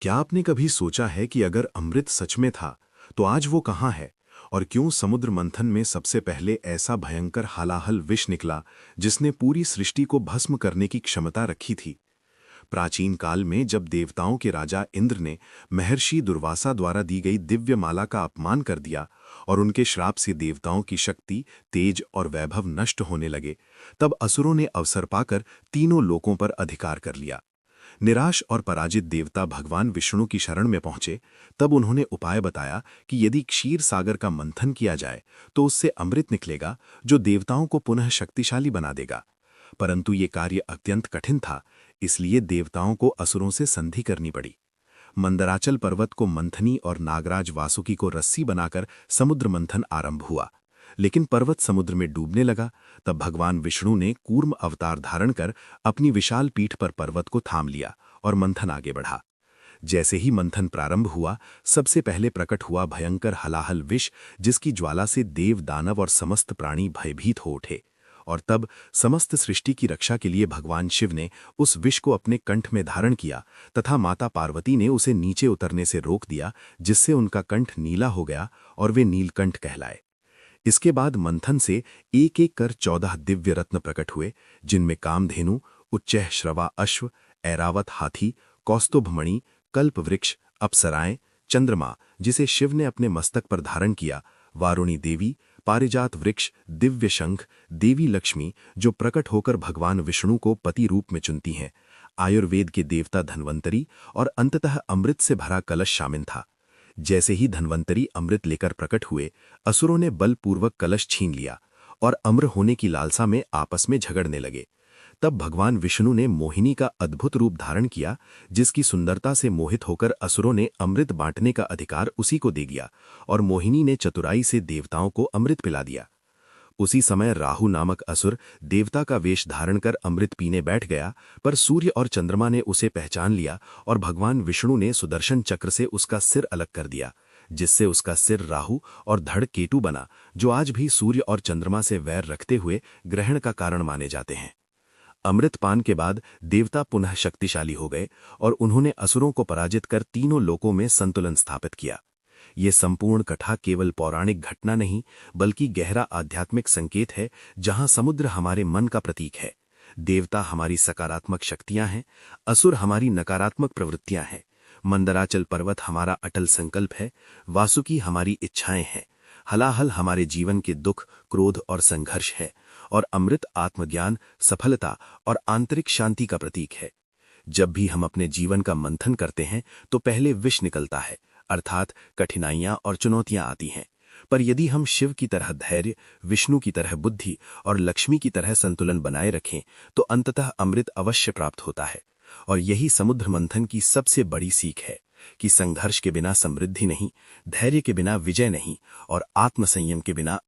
क्या आपने कभी सोचा है कि अगर अमृत सच में था, तो आज वो कहाँ है? और क्यों समुद्र मंथन में सबसे पहले ऐसा भयंकर हलाहल विष निकला, जिसने पूरी सृष्टि को भस्म करने की क्षमता रखी थी? प्राचीन काल में जब देवताओं के राजा इंद्र ने महर्षि दुर्वासा द्वारा दी गई दिव्य माला का अपमान कर दिया और उनके श्राप से देवताओं की शक्ति, तेज और वैभव नष्ट होने लगे, तब असुरों ने अवसर पाकर तीनों लोकों पर अधिकार कर लिया। निराश और पराजित देवता भगवान विष्णु की शरण में पहुंचे। तब उन्होंने उपाय बताया कि यदि क्षीर सागर का मंथन किया जाए तो उससे अमृत निकलेगा, जो देवताओं को पुनः शक्तिशाली बना देगा। परंतु ये कार्य अत्यंत कठिन था, इसलिए देवताओं को असुरों से संधि करनी पड़ी। मंदराचल पर्वत को मंथनी और नागराज वासुकी को रस्सी बनाकर समुद्र मंथन आरंभ हुआ। लेकिन पर्वत समुद्र में डूबने लगा। तब भगवान विष्णु ने कूर्म अवतार धारण कर अपनी विशाल पीठ पर पर्वत को थाम लिया और मंथन आगे बढ़ा। जैसे ही मंथन प्रारंभ हुआ, सबसे पहले प्रकट हुआ भयंकर हलाहल विष, जिसकी ज्वाला से देव, दानव और समस्त प्राणी भयभीत हो उठे। और तब समस्त सृष्टि की रक्षा के लिए भगवान शिव ने उस विष को अपने कंठ में धारण किया तथा माता पार्वती ने उसे नीचे उतरने से रोक दिया, जिससे उनका कंठ नीला हो गया और वे नीलकंठ कहलाए। इसके बाद मंथन से एक एक कर 14 दिव्य रत्न प्रकट हुए, जिनमें कामधेनु, उच्चैः श्रवा अश्व, ऐरावत हाथी, कौस्तुभमणि, कल्प वृक्ष, अप्सराएं, चंद्रमा जिसे शिव ने अपने मस्तक पर धारण किया, वारुणी देवी, पारिजात वृक्ष, दिव्य शंख, देवी लक्ष्मी जो प्रकट होकर भगवान विष्णु को पति रूप में चुनती हैं, आयुर्वेद के देवता धन्वंतरी और अंततः अमृत से भरा कलश शामिल था। जैसे ही धन्वंतरी अमृत लेकर प्रकट हुए, असुरों ने बलपूर्वक कलश छीन लिया और अम्र होने की लालसा में आपस में झगड़ने लगे। तब भगवान विष्णु ने मोहिनी का अद्भुत रूप धारण किया, जिसकी सुंदरता से मोहित होकर असुरों ने अमृत बांटने का अधिकार उसी को दे दिया और मोहिनी ने चतुराई से देवताओं को अमृत पिला दिया। उसी समय राहु नामक असुर देवता का वेश धारण कर अमृत पीने बैठ गया, पर सूर्य और चंद्रमा ने उसे पहचान लिया और भगवान विष्णु ने सुदर्शन चक्र से उसका सिर अलग कर दिया, जिससे उसका सिर राहु और धड़ केतु बना, जो आज भी सूर्य और चंद्रमा से वैर रखते हुए ग्रहण का कारण माने जाते हैं। अमृत पान के बाद देवता पुनः शक्तिशाली हो गए और उन्होंने असुरों को पराजित कर तीनों लोकों में संतुलन स्थापित किया। ये संपूर्ण कथा केवल पौराणिक घटना नहीं, बल्कि गहरा आध्यात्मिक संकेत है, जहां समुद्र हमारे मन का प्रतीक है, देवता हमारी सकारात्मक शक्तियां हैं, असुर हमारी नकारात्मक प्रवृत्तियां हैं, मंदराचल पर्वत हमारा अटल संकल्प है, वासुकी हमारी इच्छाएं हैं, हलाहल हमारे जीवन के दुख, क्रोध और संघर्ष है, और अमृत आत्मज्ञान, सफलता और आंतरिक शांति का प्रतीक है। जब भी हम अपने जीवन का मंथन करते हैं तो पहले विष निकलता है, अर्थात कठिनाइयां और चुनौतियां आती हैं। पर यदि हम शिव की तरह धैर्य, विष्णु की तरह बुद्धि और लक्ष्मी की तरह संतुलन बनाए रखें, तो अंततः अमृत अवश्य प्राप्त होता है। और यही समुद्र मंथन की सबसे बड़ी सीख है कि संघर्ष के बिना समृद्धि नहीं, धैर्य के बिना विजय नहीं और आत्मसंयम के बिना